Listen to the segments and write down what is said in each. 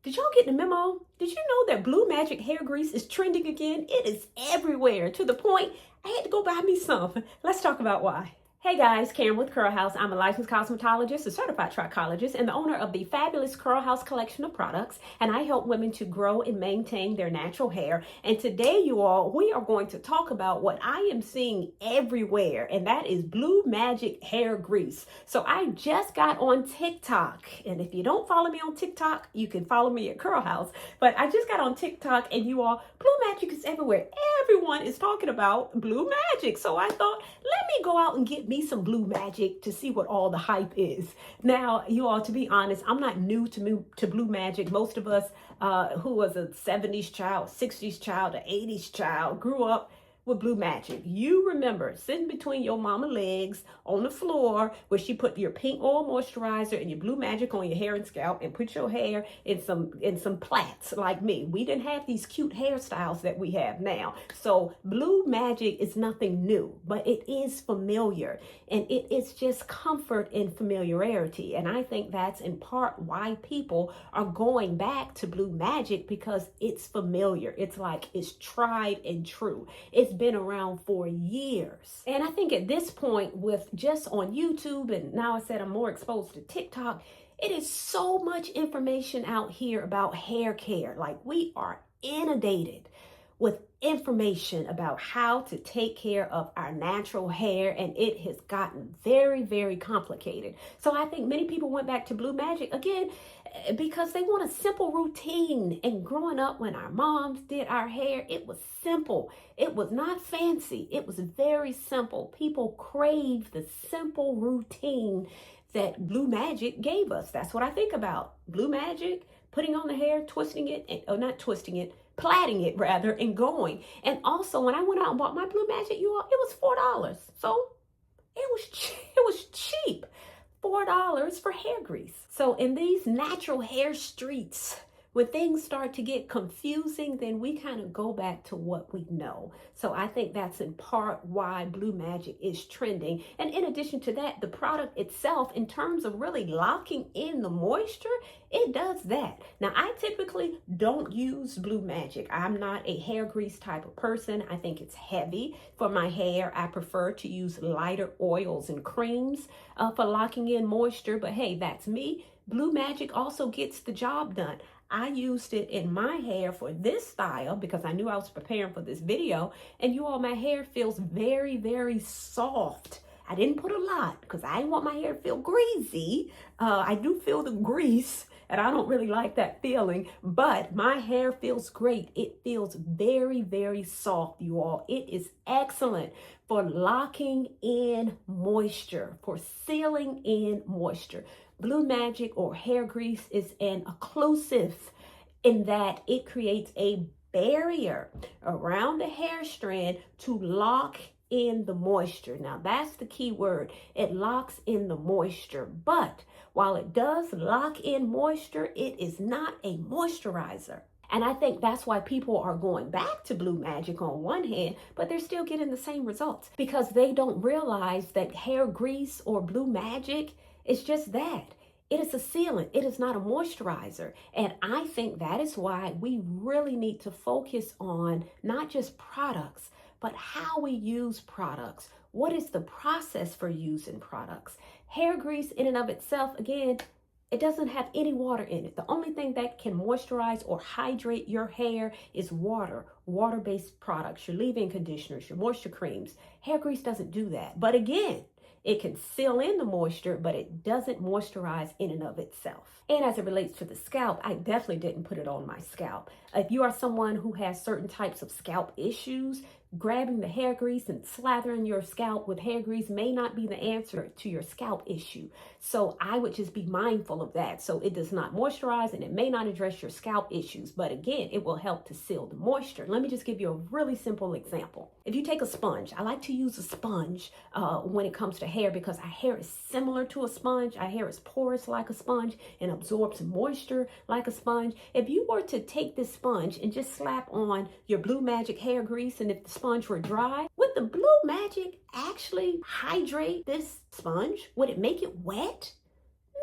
Did y'all get the memo? Did you know that Blue Magic hair grease is trending again? It is everywhere to the point I had to go buy me some. Let's talk about why. Hey guys, Karen with Curl House. I'm a licensed cosmetologist, a certified trichologist, and the owner of the fabulous Curl House collection of products. And I help women to grow and maintain their natural hair. And today, you all, we are going to talk about what I am seeing everywhere, and that is Blue Magic hair grease. So I just got on TikTok, and if you don't follow me on TikTok, you can follow me at Curl House. But I just got on TikTok, and you all, Blue Magic is everywhere. Everyone is talking about Blue Magic. So I thought, let me go out and get me some Blue Magic to see what all the hype is. Now, you all, to be honest, I'm not new to Blue Magic. Most of us who was a 70s child, 60s child, an 80s child, grew up with Blue Magic. You remember sitting between your mama legs on the floor where she put your pink oil moisturizer and your Blue Magic on your hair and scalp and put your hair in some plaits like me. We didn't have these cute hairstyles that we have now. So Blue Magic is nothing new, but it is familiar, and it is just comfort in familiarity. And I think that's in part why people are going back to Blue Magic, because it's familiar. It's like it's tried and true. It's been around for years. And I think at this point, with just on YouTube, and now I said I'm more exposed to TikTok, it is so much information out here about hair care. Like, we are inundated with information about how to take care of our natural hair, and it has gotten very, very complicated. So I think many people went back to Blue Magic again because they want a simple routine. And growing up, when our moms did our hair, it was simple. It was not fancy. It was very simple. People crave the simple routine that Blue Magic gave us. That's what I think about. Blue Magic, putting on the hair, twisting it, or not twisting it, plaiting it rather, and going. And also, when I went out and bought my Blue Magic, you all, it was $4. So it was cheap. $4 for hair grease. So in these natural hair streets, when things start to get confusing, then we kind of go back to what we know. So I think that's in part why Blue Magic is trending. And in addition to that, the product itself, in terms of really locking in the moisture, it does that. Now, I typically don't use Blue Magic. I'm not a hair grease type of person. I think it's heavy for my hair. I prefer to use lighter oils and creams for locking in moisture. But hey, that's me. Blue Magic also gets the job done. I used it in my hair for this style because I knew I was preparing for this video. And you all, my hair feels very, very soft. I didn't put a lot because I didn't want my hair to feel greasy. I do feel the grease, and I don't really like that feeling, but my hair feels great. It feels very, very soft, you all. It is excellent for locking in moisture, for sealing in moisture. Blue Magic or hair grease is an occlusive in that it creates a barrier around the hair strand to lock in the moisture. Now, that's the key word. It locks in the moisture. But while it does lock in moisture, it is not a moisturizer. And I think that's why people are going back to Blue Magic on one hand, but they're still getting the same results because they don't realize that hair grease or Blue Magic is just that. It is a sealant. It is not a moisturizer. And I think that is why we really need to focus on not just products, but how we use products. What is the process for using products? Hair grease in and of itself, again, it doesn't have any water in it. The only thing that can moisturize or hydrate your hair is water, water-based products, your leave-in conditioners, your moisture creams. Hair grease doesn't do that. But again, it can seal in the moisture, but it doesn't moisturize in and of itself. And as it relates to the scalp, I definitely didn't put it on my scalp. If you are someone who has certain types of scalp issues, grabbing the hair grease and slathering your scalp with hair grease may not be the answer to your scalp issue. So I would just be mindful of that. So it does not moisturize and it may not address your scalp issues, but again, it will help to seal the moisture. Let me just give you a really simple example. If you take a sponge, I like to use a sponge when it comes to hair because our hair is similar to a sponge. Our hair is porous like a sponge and absorbs moisture like a sponge. If you were to take this sponge and just slap on your Blue Magic hair grease, and if the sponge were dry, would the Blue Magic actually hydrate this sponge? Would it make it wet?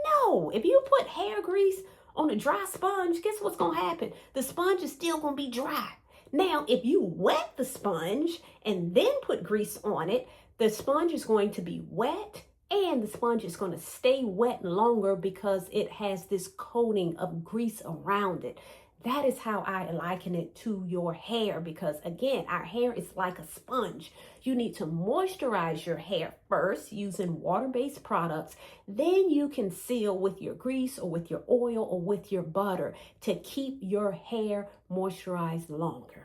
No. If you put hair grease On a dry sponge, guess what's going to happen? The sponge is still going to be dry. Now, if you wet the sponge and then put grease on it, the sponge is going to be wet and the sponge is going to stay wet longer because it has this coating of grease around it. That is how I liken it to your hair, because again, our hair is like a sponge. You need to moisturize your hair first using water-based products. Then you can seal with your grease or with your oil or with your butter to keep your hair moisturized longer.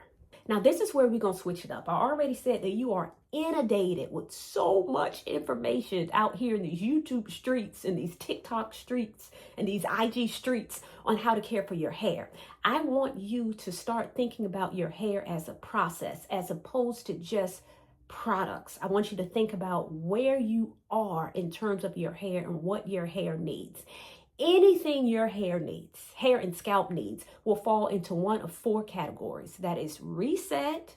Now, this is where we're going to switch it up. I already said that you are inundated with so much information out here in these YouTube streets and these TikTok streets and these IG streets on how to care for your hair. I want you to start thinking about your hair as a process as opposed to just products. I want you to think about where you are in terms of your hair and what your hair needs. Anything your hair needs, hair and scalp needs, will fall into one of 4 categories. That is reset,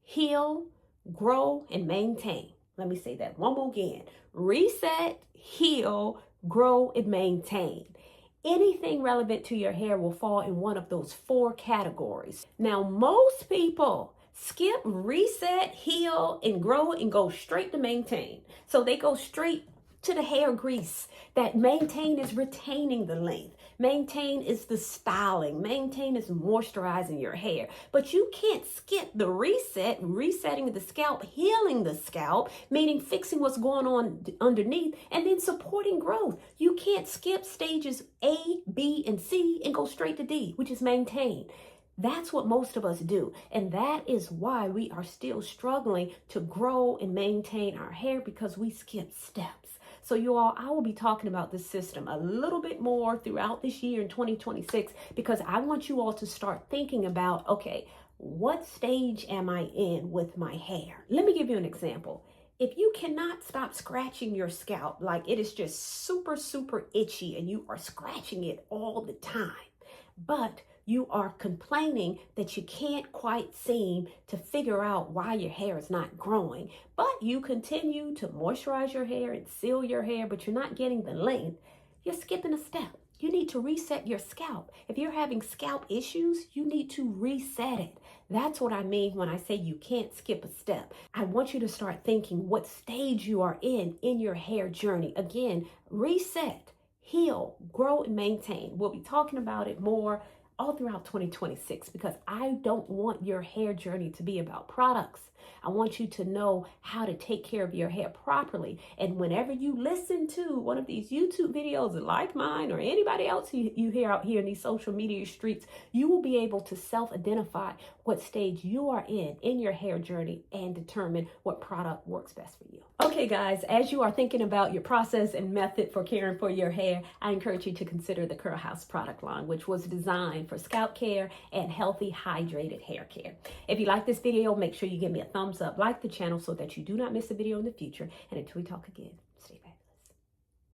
heal, grow, and maintain. Let me say that one more again. Reset, heal, grow, and maintain. Anything relevant to your hair will fall in one of those 4 categories. Now, most people skip reset, heal, and grow and go straight to maintain. So they go straight to the hair grease. That maintain is retaining the length. Maintain is the styling. Maintain is moisturizing your hair. But you can't skip the reset, resetting the scalp, healing the scalp, meaning fixing what's going on underneath, and then supporting growth. You can't skip stages A, B, and C and go straight to D, which is maintain. That's what most of us do. And that is why we are still struggling to grow and maintain our hair, because we skip steps. So you all, I will be talking about this system a little bit more throughout this year in 2026, because I want you all to start thinking about, okay, what stage am I in with my hair? Let me give you an example. If you cannot stop scratching your scalp, like it is just super, super itchy and you are scratching it all the time, but you are complaining that you can't quite seem to figure out why your hair is not growing, but you continue to moisturize your hair and seal your hair, but you're not getting the length, you're skipping a step. You need to reset your scalp. If you're having scalp issues, you need to reset it. That's what I mean when I say you can't skip a step. I want you to start thinking what stage you are in your hair journey. Again, reset, heal, grow, and maintain. We'll be talking about it more all throughout 2026, because I don't want your hair journey to be about products. I want you to know how to take care of your hair properly. And whenever you listen to one of these YouTube videos like mine or anybody else you hear out here in these social media streets, you will be able to self-identify what stage you are in your hair journey and determine what product works best for you. Okay, guys, as you are thinking about your process and method for caring for your hair, I encourage you to consider the Curl House product line, which was designed for scalp care and healthy, hydrated hair care. If you like this video, make sure you give me a thumbs up, like the channel so that you do not miss a video in the future. And until we talk again.